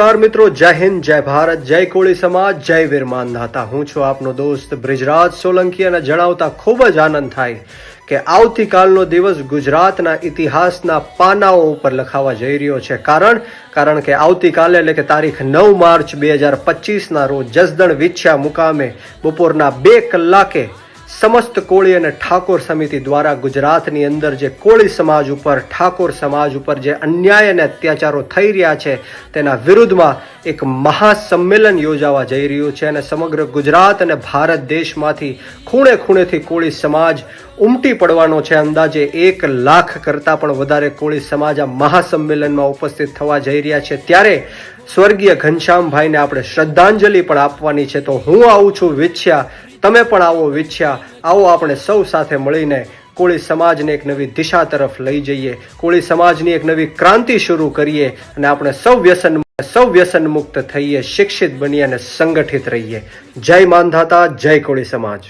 નમસ્કાર મિત્રો, જય હિન્દ, જય ભારત, જય કોળી સમાજ, જય વીર માનધાતા. હું છું આપનો દોસ્ત બ્રિજરાજ સોલંકી અને જણાવતા ખૂબ જ આનંદ થાય કે આવતીકાલનો દિવસ ગુજરાતના ઇતિહાસના પાનાઓ ઉપર લખાવા જઈ રહ્યો છે. કારણ કે આવતીકાલે એટલે કે તારીખ 9 માર્ચ 2025ના રોજ જસદણ વિછ્યા મુકામે બપોરના 2 કલાકે સમસ્ત કોળી અને ઠાકોર સમિતિ દ્વારા ગુજરાતની અંદર જે કોળી સમાજ ઉપર, ઠાકોર સમાજ ઉપર જે અન્યાય અને અત્યાચારો થઈ રહ્યા છે તેના વિરુદ્ધમાં એક મહાસંમેલન યોજાવા જઈ રહ્યું છે અને સમગ્ર ગુજરાત અને ભારત દેશમાંથી ખૂણે ખૂણેથી કોળી સમાજ ઉમટી પડવાનો છે. અંદાજે 1 લાખ કરતાં પણ વધારે કોળી સમાજ આ મહાસંમેલનમાં ઉપસ્થિત થવા જઈ રહ્યા છે. ત્યારે સ્વર્ગીય ઘનશ્યામભાઈને આપણે શ્રદ્ધાંજલિ પણ આપવાની છે. તો હું આવું છું વિછ્યા, તમે પણ આવો વિછ્યા. આવો આપણે સૌ સાથે મળીને કોળી સમાજને એક નવી દિશા તરફ લઈ જઈએ, કોળી સમાજની એક નવી ક્રાંતિ શરૂ કરીએ અને આપણે સૌ વ્યસન મુક્ત થઈએ, શિક્ષિત બનીએ અને સંગઠિત રહીએ. જય માનધાતા, જય કોળી સમાજ.